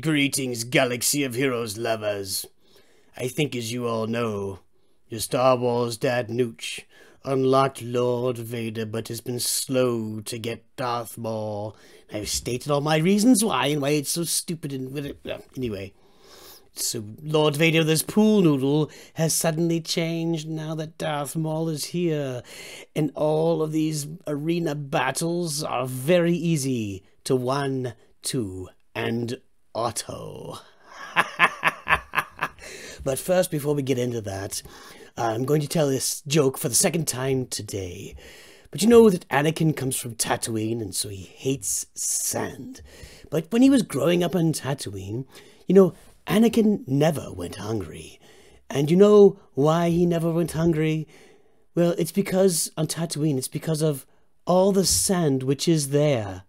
Greetings, Galaxy of Heroes lovers. I think as you all know, your Star Wars dad Nooch unlocked Lord Vader, but has been slow to get Darth Maul. I've stated all my reasons why and why it's so stupid and anyway. So Lord Vader, this pool noodle, has suddenly changed now that Darth Maul is here, and all of these arena battles are very easy to 1, 2, and auto. But first, before we get into that, I'm going to tell this joke for the second time today. But you know that Anakin comes from Tatooine, and so he hates sand. But when he was growing up on Tatooine, you know, Anakin never went hungry. And you know why he never went hungry? Well, it's because on Tatooine, it's because of all the sand which is there.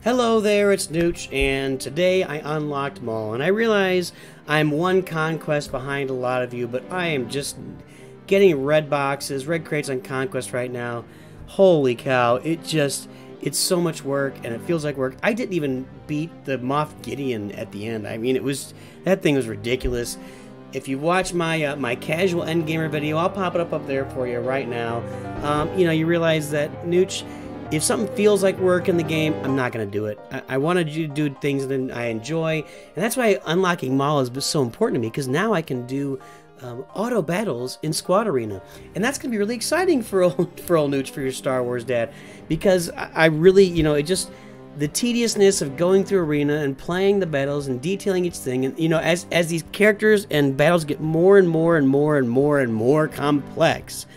Hello there, it's Nooch, and today I unlocked Maul, and I realize I'm one conquest behind a lot of you, but I am just getting red boxes, red crates on Conquest right now. Holy cow, it's so much work, and it feels like work. I didn't even beat the Moff Gideon at the end. I mean, that thing was ridiculous. If you watch my my casual endgamer video, I'll pop it up there for you right now. You know, you realize that, Nooch, if something feels like work in the game, I'm not going to do it. I wanted you to do things that I enjoy, and that's why unlocking Maul is so important to me, because now I can do auto battles in Squad Arena, and that's going to be really exciting for old Nooch, for your Star Wars dad, because I really, you know, the tediousness of going through Arena and playing the battles and detailing each thing, and you know, as these characters and battles get more and more and more and more and more complex,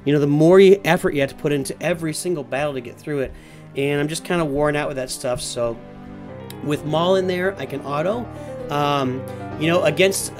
you know, the more effort you have to put into every single battle to get through it. And I'm just kind of worn out with that stuff. So with Maul in there, I can auto. You know, against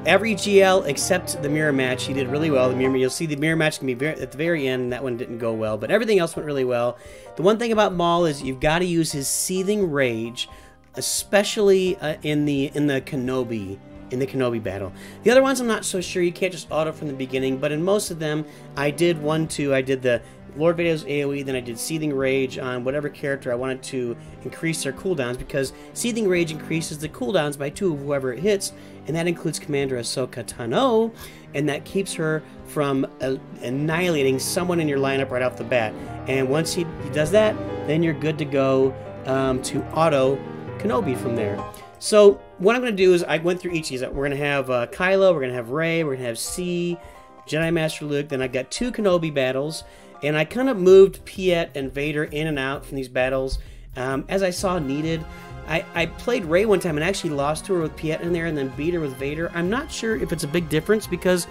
every GL except the mirror match, he did really well. You'll see the mirror match can be at the very end. That one didn't go well, but everything else went really well. The one thing about Maul is you've got to use his seething rage, especially in the Kenobi. In the Kenobi battle. The other ones I'm not so sure. You can't just auto from the beginning, but in most of them I did 1, 2. I did the Lord Vader's AoE, then I did Seething Rage on whatever character I wanted to increase their cooldowns, because Seething Rage increases the cooldowns by 2 of whoever it hits, and that includes Commander Ahsoka Tano, and that keeps her from annihilating someone in your lineup right off the bat. And once he does that, then you're good to go to auto Kenobi from there. So what I'm going to do is I went through each of these. We're going to have Kylo, we're going to have Rey, we're going to have C, Jedi Master Luke. Then I've got 2 Kenobi battles, and I kind of moved Piett and Vader in and out from these battles as I saw needed. I played Rey one time and actually lost to her with Piett in there and then beat her with Vader. I'm not sure if it's a big difference, because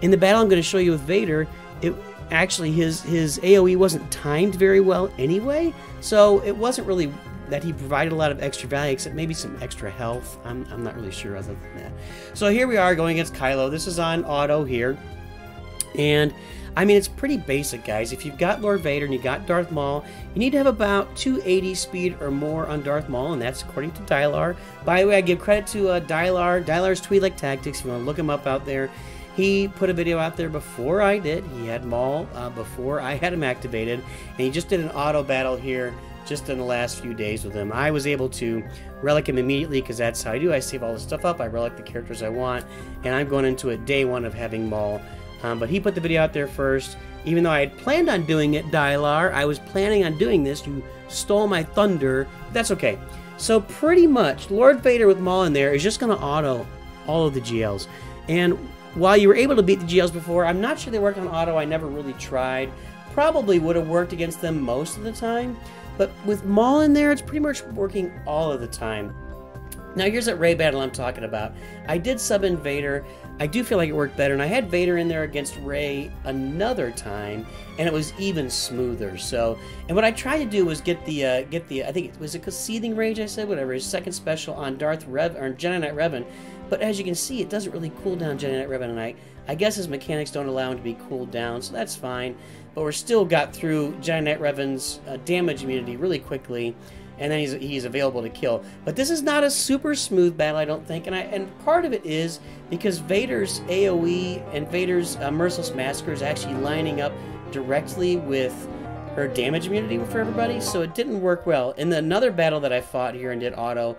in the battle I'm going to show you with Vader, actually his AoE wasn't timed very well anyway, so it wasn't really that he provided a lot of extra value, except maybe some extra health. I'm not really sure other than that. So here we are going against Kylo. This is on auto here. And, I mean, it's pretty basic, guys. If you've got Lord Vader and you got Darth Maul, you need to have about 280 speed or more on Darth Maul, and that's according to Dylar. By the way, I give credit to Dylar. Dylar's Twi'lek Tactics. If you want to look him up out there. He put a video out there before I did. He had Maul before I had him activated, and he just did an auto battle here just in the last few days with him. I was able to relic him immediately, because that's how I do. I save all the stuff up, I relic the characters I want, and I'm going into it day 1 of having Maul. But he put the video out there first. Even though I had planned on doing it, Dylar, I was planning on doing this. You stole my thunder. That's okay. So pretty much, Lord Vader with Maul in there is just going to auto all of the GLs. And while you were able to beat the GLs before, I'm not sure they work on auto. I never really tried. Probably would have worked against them most of the time. But with Maul in there, it's pretty much working all of the time. Now here's that Rey battle I'm talking about. I did sub in Vader. I do feel like it worked better, and I had Vader in there against Rey another time, and it was even smoother. So, and what I tried to do was get the I think it was a Seething Rage, I said, whatever, his second special on Darth Revan, or Jedi Knight Revan. But as you can see, it doesn't really cool down Jedi Knight Revan, and I guess his mechanics don't allow him to be cooled down, so that's fine. But we're still got through Jedi Knight Revan's damage immunity really quickly, and then he's available to kill. But this is not a super smooth battle, I don't think, and part of it is because Vader's AoE and Vader's Merciless Massacre is actually lining up directly with her damage immunity for everybody, so it didn't work well. In another battle that I fought here and did auto,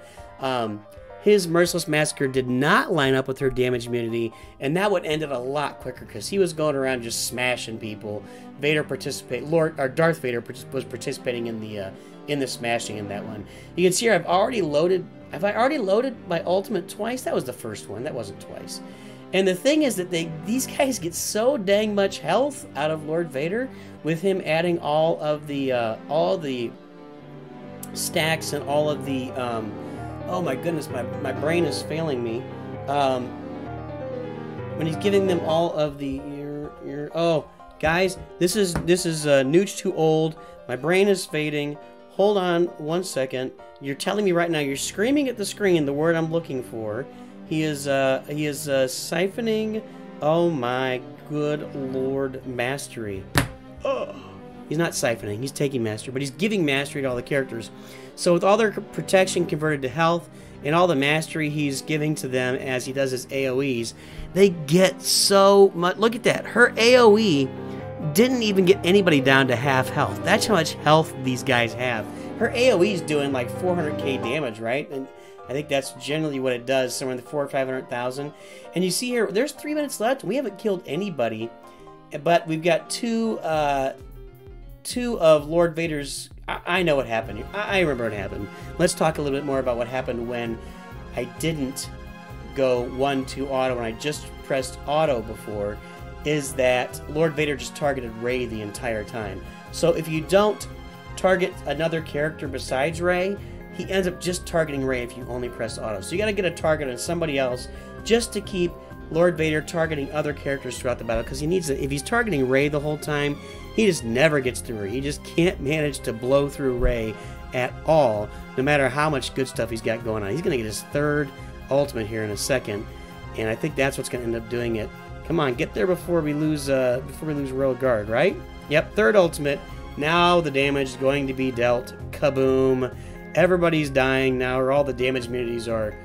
his Merciless Massacre did not line up with her damage immunity, and that would end it a lot quicker because he was going around just smashing people. Darth Vader was participating in the smashing in that one. You can see here I've already loaded. Have I already loaded my ultimate twice? That was the first one. That wasn't twice. And the thing is that these guys get so dang much health out of Lord Vader with him adding all the stacks and all of the oh my goodness, my brain is failing me. When he's giving them all of the oh guys, this is Nooch too old. My brain is fading. Hold on one second. You're telling me right now, you're screaming at the screen the word I'm looking for. He is siphoning. Oh my good Lord, mastery. Oh. He's not siphoning, he's taking mastery, but he's giving mastery to all the characters. So with all their protection converted to health and all the mastery he's giving to them as he does his AoEs, they get so much. Look at that. Her AoE didn't even get anybody down to half health. That's how much health these guys have. Her AoE is doing like 400k damage, right? And I think that's generally what it does, somewhere in the 400,000 or 500,000. And you see here, there's 3 minutes left. We haven't killed anybody, but we've got two of Lord Vader's. I know what happened here. I remember what happened. Let's talk a little bit more about what happened when I didn't go 1-2 auto when I just pressed auto before. Is that Lord Vader just targeted Rey the entire time. So if you don't target another character besides Rey, he ends up just targeting Rey if you only press auto. So you got to get a target on somebody else just to keep Lord Vader targeting other characters throughout the battle, because he needs to. If he's targeting Rey the whole time, he just never gets through her. He just can't manage to blow through Rey at all, no matter how much good stuff he's got going on. He's going to get his 3rd ultimate here in a second, and I think that's what's going to end up doing it. Come on, get there before we lose Royal Guard, right? Yep, 3rd ultimate. Now the damage is going to be dealt. Kaboom! Everybody's dying now, or all the damage immunities are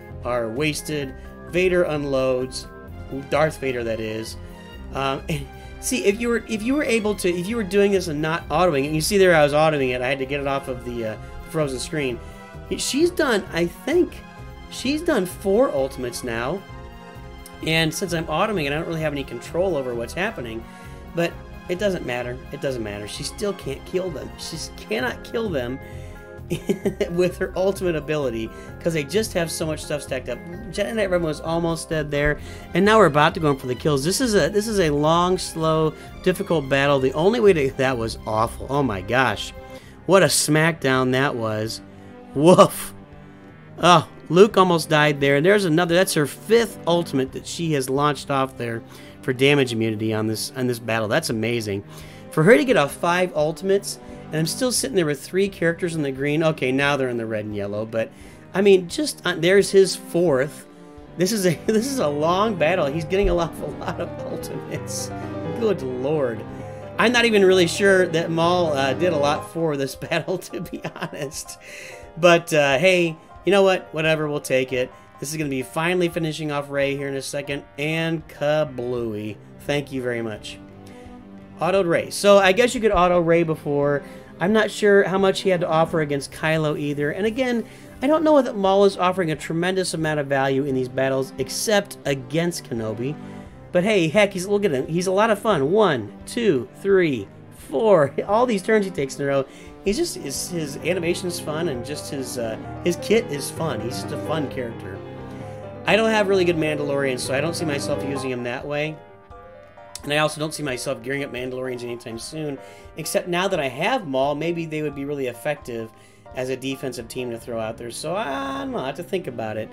wasted. Vader unloads. Darth Vader, that is. See, if you were doing this and not autoing it, and you see there I was autoing it, I had to get it off of the frozen screen. She's done, I think, she's done 4 ultimates now, and since I'm autoing it, I don't really have any control over what's happening, but it doesn't matter. It doesn't matter. She still can't kill them. She cannot kill them with her ultimate ability, because they just have so much stuff stacked up. Jedi Knight Rebel was almost dead there, and now we're about to go in for the kills. This is a long, slow, difficult battle. The only way to that was awful. Oh my gosh, what a smackdown that was! Woof! Oh, Luke almost died there, and there's another. That's her 5th ultimate that she has launched off there for damage immunity on this battle. That's amazing. For her to get off 5 ultimates. And I'm still sitting there with 3 characters in the green. Okay, now they're in the red and yellow, but I mean, just there's his 4th. This is a long battle. He's getting a lot of ultimates. Good Lord. I'm not even really sure that Maul did a lot for this battle, to be honest. But hey, you know what? Whatever, we'll take it. This is going to be finally finishing off Rey here in a second, and kablooey. Thank you very much. Autoed Rey. So I guess you could auto Rey before. I'm not sure how much he had to offer against Kylo either. And again, I don't know that Maul is offering a tremendous amount of value in these battles, except against Kenobi. But hey, heck, look at him. He's a lot of fun. 1, 2, 3, 4. All these turns he takes in a row. He's just his animation is fun, and just his kit is fun. He's just a fun character. I don't have really good Mandalorians, so I don't see myself using him that way. And I also don't see myself gearing up Mandalorians anytime soon, except now that I have Maul, maybe they would be really effective as a defensive team to throw out there. So I don't know, I have to think about it.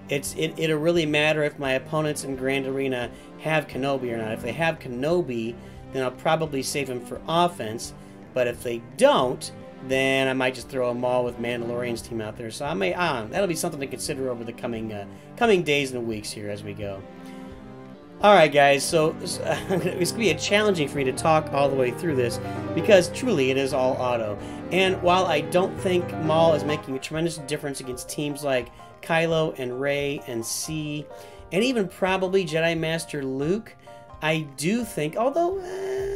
It'll really matter if my opponents in Grand Arena have Kenobi or not. If they have Kenobi, then I'll probably save him for offense. But if they don't, then I might just throw a Maul with Mandalorian's team out there. So I may that'll be something to consider over the coming days and weeks here as we go. Alright guys, so it's going to be challenging for me to talk all the way through this, because truly it is all auto. And while I don't think Maul is making a tremendous difference against teams like Kylo and Rey and C, and even probably Jedi Master Luke, I do think, although,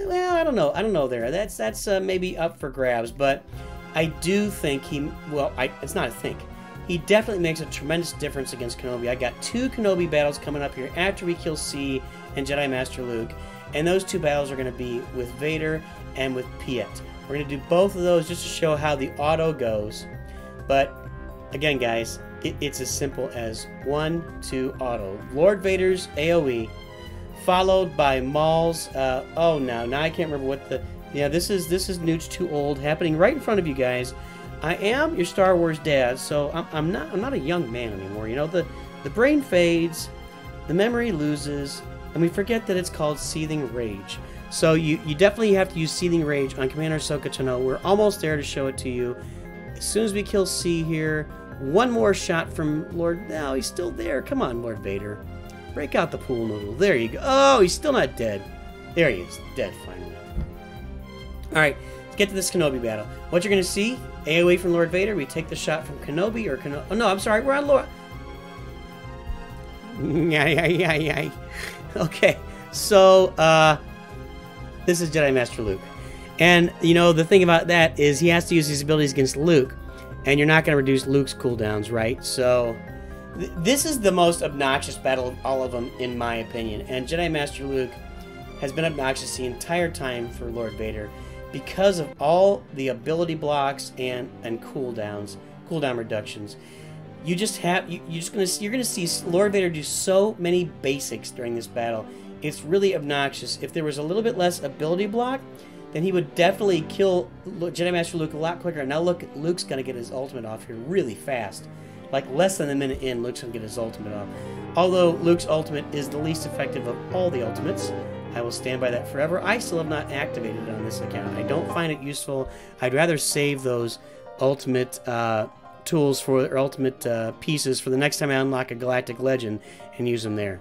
well, I don't know there. That's maybe up for grabs, but I do think it's not a think. He definitely makes a tremendous difference against Kenobi. I got 2 Kenobi battles coming up here after we kill C and Jedi Master Luke, and those 2 battles are going to be with Vader and with Piett. We're going to do both of those just to show how the auto goes. But again, guys, it's as simple as 1, 2, auto. Lord Vader's AoE, followed by Maul's. Oh, now I can't remember what the. Yeah, this is Newt's Too Old happening right in front of you guys. I am your Star Wars dad, so I'm not a young man anymore. You know, the brain fades, the memory loses, and we forget that it's called Seething Rage. So you definitely have to use Seething Rage on Commander Ahsoka Tano. We're almost there to show it to you. As soon as we kill C here, one more shot from Lord. No, he's still there. Come on, Lord Vader. Break out the pool noodle. There you go. Oh, he's still not dead. There he is. Dead, finally. Alright, let's get to this Kenobi battle. What you're going to see, AoE from Lord Vader. We take the shot from Kenobi or Kenobi. Oh, no, I'm sorry. We're on Lord. Okay, so, this is Jedi Master Luke. And, you know, the thing about that is he has to use his abilities against Luke. And you're not going to reduce Luke's cooldowns, right? So, this is the most obnoxious battle of all of them, in my opinion. And Jedi Master Luke has been obnoxious the entire time for Lord Vader because of all the ability blocks and cooldown reductions. You're gonna see Lord Vader do so many basics during this battle. It's really obnoxious. If there was a little bit less ability block, then he would definitely kill Jedi Master Luke a lot quicker. Now look, Luke's gonna get his ultimate off here really fast. Like less than a minute in, Luke's gonna get his ultimate off. Although Luke's ultimate is the least effective of all the ultimates, I will stand by that forever. I still have not activated it on this account. I don't find it useful. I'd rather save those ultimate tools or ultimate pieces for the next time I unlock a Galactic Legend and use them there.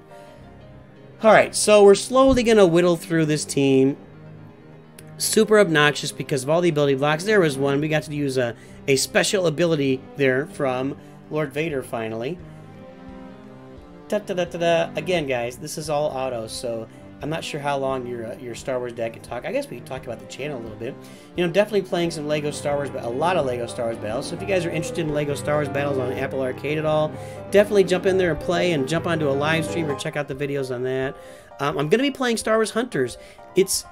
Alright, so we're slowly going to whittle through this team. Super obnoxious because of all the ability blocks. There was one. We got to use a special ability there from Lord Vader finally. Again, guys, this is all auto, so I'm not sure how long your Star Wars dad can talk. I guess we can talk about the channel a little bit. You know, I'm definitely playing some Lego Star Wars, but a lot of Lego Star Wars battles. So if you guys are interested in Lego Star Wars battles on Apple Arcade at all, definitely jump in there and play, and jump onto a live stream or check out the videos on that. I'm going to be playing Star Wars Hunters.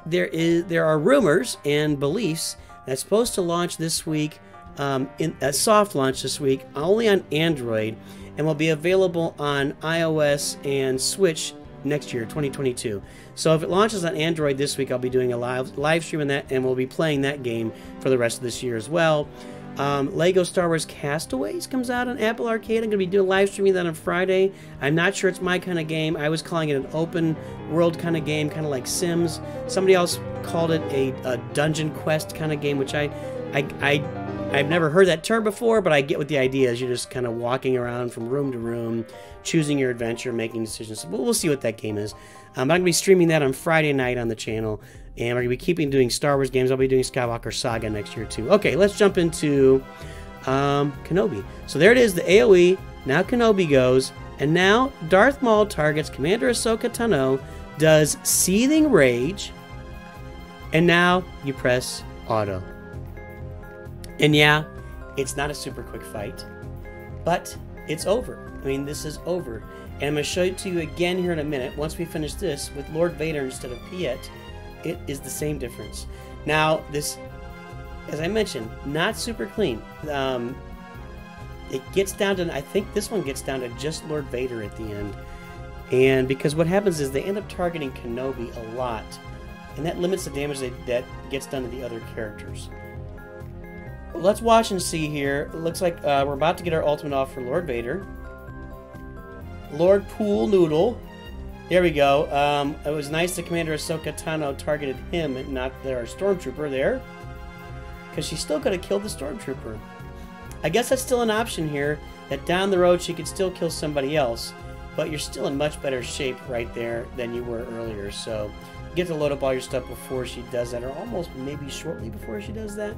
There are rumors and beliefs that's supposed to launch this week, in a soft launch this week, only on Android, and will be available on iOS and Switch next year, 2022. So if it launches on Android this week, I'll be doing a live stream on that, and we'll be playing that game for the rest of this year as well. Lego Star Wars Castaways comes out on Apple Arcade. I'm going to be doing live streaming that on Friday. I'm not sure it's my kind of game. I was calling it an open world kind of game, kind of like Sims. Somebody else called it a dungeon quest kind of game, which I've never heard that term before, but I get what the idea is. You're just kind of walking around from room to room, choosing your adventure, making decisions. So we'll see what that game is. I'm going to be streaming that on Friday night on the channel, and we're going to be doing Star Wars games. I'll be doing Skywalker Saga next year, too. Okay, let's jump into Kenobi. So there it is, the AoE. Now Kenobi goes, and now Darth Maul targets Commander Ahsoka Tano, does Seething Rage, and now you press Auto. And yeah, it's not a super quick fight, but it's over. I mean, this is over. And I'm going to show it to you again here in a minute. Once we finish this with Lord Vader instead of Piett, it is the same difference. Now, this, as I mentioned, not super clean. It gets down to, I think this one gets down to just Lord Vader at the end. And because what happens is they end up targeting Kenobi a lot, and that limits the damage that gets done to the other characters. Let's watch and see here. It looks like we're about to get our ultimate off for Lord Vader. Lord Pool Noodle. There we go. It was nice that Commander Ahsoka Tano targeted him and not their Stormtrooper there, because she still could have killed the Stormtrooper. I guess that's still an option here, that down the road she could still kill somebody else, but you're still in much better shape right there than you were earlier. So you get to load up all your stuff before she does that, or almost maybe shortly before she does that.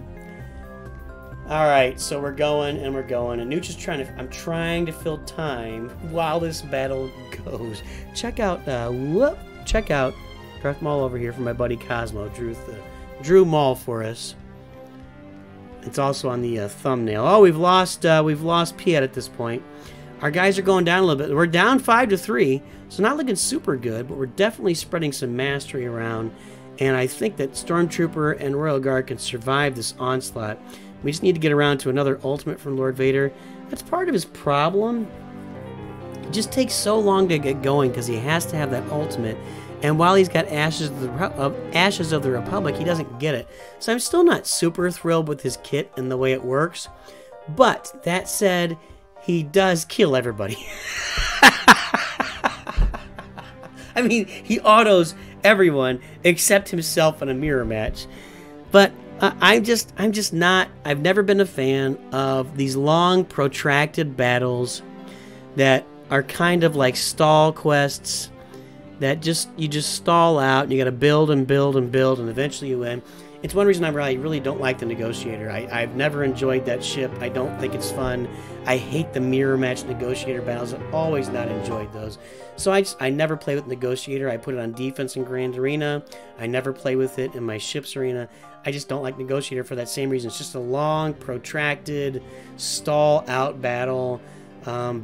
Alright, so we're going, and Nooch is I'm trying to fill time while this battle goes. Check out Craft Maul over here for my buddy Cosmo. Drew Maul for us. It's also on the thumbnail. Oh, we've lost Piett at this point. Our guys are going down a little bit. We're down 5-3, so not looking super good, but we're definitely spreading some mastery around. And I think that Stormtrooper and Royal Guard can survive this onslaught. We just need to get around to another ultimate from Lord Vader. That's part of his problem. It just takes so long to get going because he has to have that ultimate. And while he's got Ashes of the Republic, he doesn't get it. So I'm still not super thrilled with his kit and the way it works. But that said, he does kill everybody. I mean, he autos everyone except himself in a mirror match. But I'm just not. I've never been a fan of these long, protracted battles that are kind of like stall quests. That you just stall out, and you got to build and build and build, and eventually you win. It's one reason I really don't like the Negotiator. I've never enjoyed that ship. I don't think it's fun. I hate the mirror match Negotiator battles. I've always not enjoyed those. So I never play with Negotiator. I put it on defense in Grand Arena. I never play with it in my ship's arena. I just don't like Negotiator for that same reason. It's just a long, protracted, stall-out battle.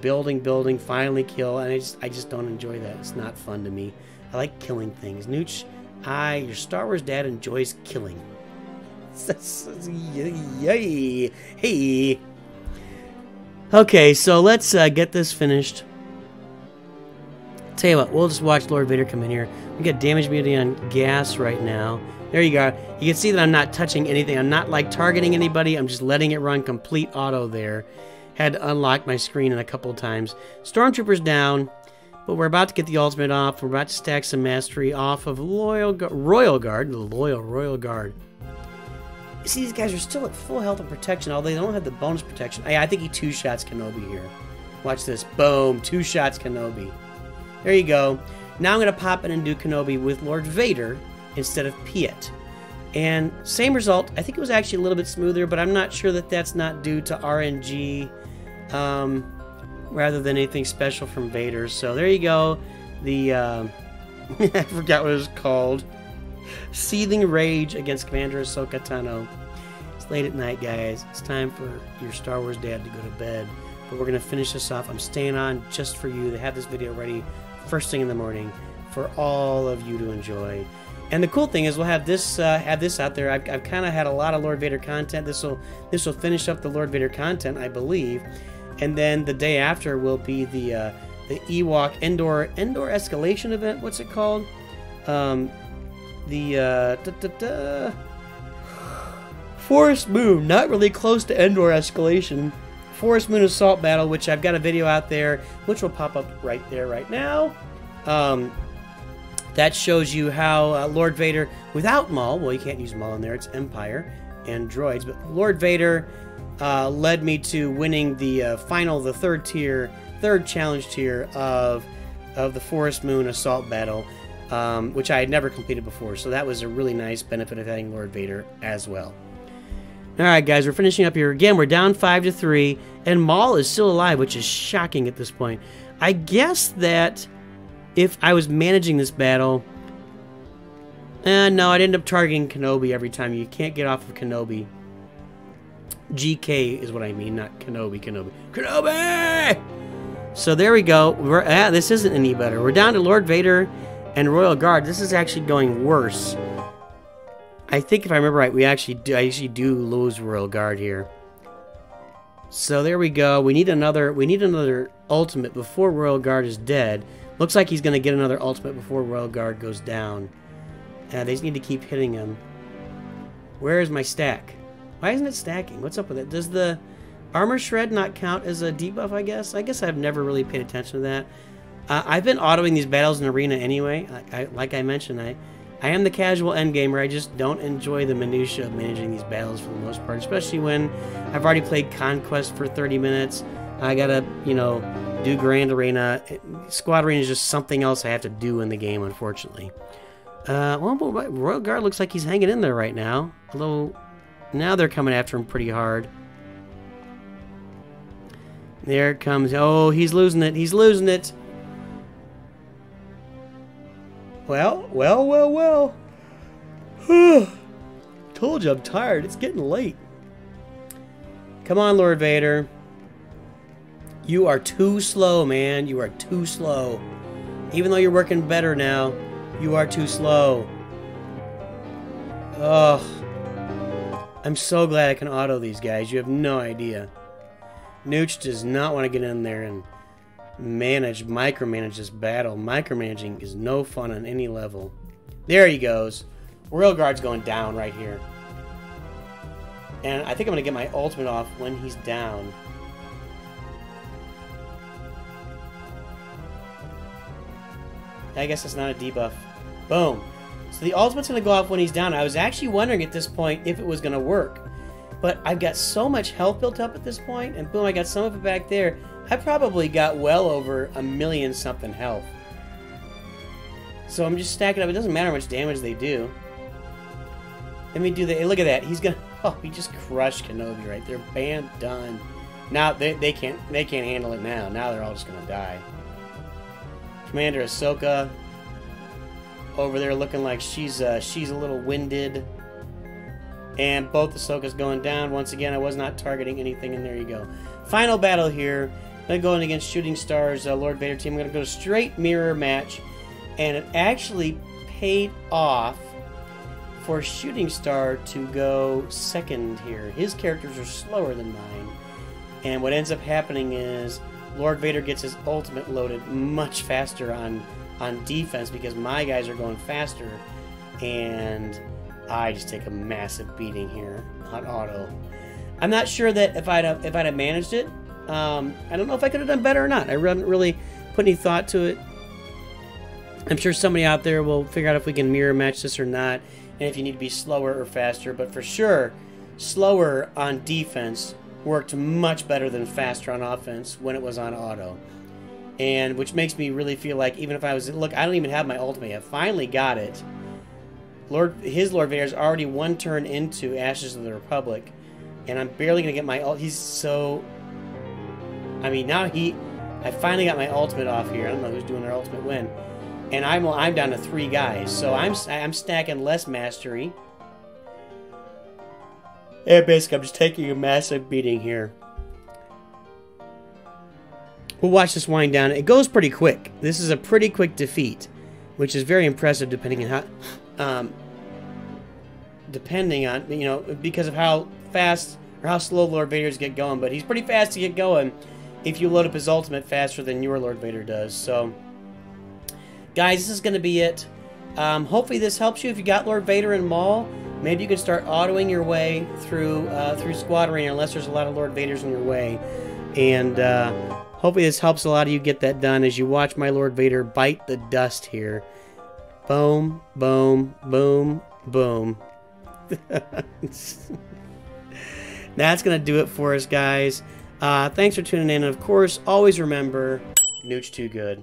Building, finally kill, and I just don't enjoy that. It's not fun to me. I like killing things. Nooch, your Star Wars dad enjoys killing. Yay! Hey! Okay, so let's get this finished. Tell you what, we'll just watch Lord Vader come in here. We got damage immunity on gas right now. There you go. You can see that I'm not touching anything. I'm not like targeting anybody. I'm just letting it run complete auto there. Had to unlock my screen a couple of times. Stormtrooper's down, but we're about to get the ultimate off. We're about to stack some mastery off of Royal Guard. The Royal Guard. You see, these guys are still at full health and protection, although they don't have the bonus protection. I think he two-shots Kenobi here. Watch this. Boom. 2 shots Kenobi. There you go. Now I'm going to pop in and do Kenobi with Lord Vader instead of Piett. And same result. I think it was actually a little bit smoother, but I'm not sure that that's not due to RNG rather than anything special from Vader. So there you go. The I forgot what it was called. Seething Rage against Commander Ahsoka Tano. It's late at night, guys. It's time for your Star Wars dad to go to bed. But we're going to finish this off. I'm staying on just for you to have this video ready first thing in the morning for all of you to enjoy. And the cool thing is we'll have this out there. I've kind of had a lot of Lord Vader content. This will finish up the Lord Vader content, I believe. And then the day after will be the Ewok Endor escalation event. What's it called? Forest Moon. Not really close to Endor escalation. Forest Moon assault battle, which I've got a video out there, which will pop up right there right now. That shows you how Lord Vader, without Maul, well, you can't use Maul in there, it's Empire and droids, but Lord Vader led me to winning the third challenge tier of the Forest Moon assault battle, which I had never completed before, so that was a really nice benefit of having Lord Vader as well. Alright guys, we're finishing up here. Again, we're down 5-3, and Maul is still alive, which is shocking at this point. I guess that if I was managing this battle... no, I'd end up targeting Kenobi every time. You can't get off of Kenobi. GK is what I mean, not Kenobi. Kenobi! So there we go. This isn't any better. We're down to Lord Vader and Royal Guard. This is actually going worse. I think if I remember right, I actually do lose Royal Guard here. So there we go. We need another ultimate before Royal Guard is dead. Looks like he's going to get another ultimate before Royal Guard goes down. They just need to keep hitting him. Where is my stack? Why isn't it stacking? What's up with it? Does the armor shred not count as a debuff, I guess? I guess I've never really paid attention to that. I've been autoing these battles in Arena anyway. Like I mentioned, I am the casual endgamer. I just don't enjoy the minutia of managing these battles for the most part, especially when I've already played Conquest for 30 minutes. I gotta, do Grand Arena. Squad Arena is just something else I have to do in the game, unfortunately. Well, Royal Guard looks like he's hanging in there right now. Although, now they're coming after him pretty hard. There it comes. Oh, he's losing it. He's losing it. Well. Told you I'm tired. It's getting late. Come on, Lord Vader. You are too slow, man. You are too slow. Even though you're working better now, you are too slow. Ugh. I'm so glad I can auto these guys. You have no idea. Nooch does not want to get in there and micromanage this battle. Micromanaging is no fun on any level. There he goes. Royal Guard's going down right here. And I think I'm going to get my ultimate off when he's down. I guess it's not a debuff. Boom. So the ultimate's going to go off when he's down. I was actually wondering at this point if it was going to work. But I've got so much health built up at this point, and boom, I got some of it back there. I probably got well over 1,000,000 something health. So I'm just stacking up. It doesn't matter how much damage they do. Let me do that. Hey, look at that. He's gonna. Oh, he just crushed Kenobi right there. Bam, done. Now they can't handle it now. Now they're all just gonna die. Commander Ahsoka over there looking like she's a little winded. And both Ahsoka's going down. Once again, I was not targeting anything, and there you go. Final battle here. I'm going to go in against Shooting Star's Lord Vader team. I'm going to go straight mirror match. And it actually paid off for Shooting Star to go second here. His characters are slower than mine. And what ends up happening is Lord Vader gets his ultimate loaded much faster on defense because my guys are going faster. And I just take a massive beating here on auto. I'm not sure that if I'd have managed it, I don't know if I could have done better or not. I haven't really put any thought to it. I'm sure somebody out there will figure out if we can mirror match this or not, and if you need to be slower or faster. But for sure, slower on defense worked much better than faster on offense when it was on auto. And which makes me really feel like even if I was... Look, I don't even have my ultimate. I finally got it. His Lord Vader's already one turn into Ashes of the Republic, and I'm barely gonna get my ult. He's so... I mean, now I finally got my ultimate off here. I don't know who's doing their ultimate win, and I'm down to 3 guys, so I'm stacking less mastery. And basically, I'm just taking a massive beating here. We'll watch this wind down. It goes pretty quick. This is a pretty quick defeat, which is very impressive depending on how... depending on, you know, because of how fast or how slow Lord Vader's get going. But he's pretty fast to get going if you load up his ultimate faster than your Lord Vader does. So, guys, this is going to be it. Hopefully this helps you. If you got Lord Vader and Maul, maybe you can start autoing your way through Squad Arena, unless there's a lot of Lord Vaders in your way. And hopefully this helps a lot of you get that done as you watch my Lord Vader bite the dust here. Boom, boom, boom, boom. That's going to do it for us, guys. Thanks for tuning in. And, of course, always remember, Nooch too good.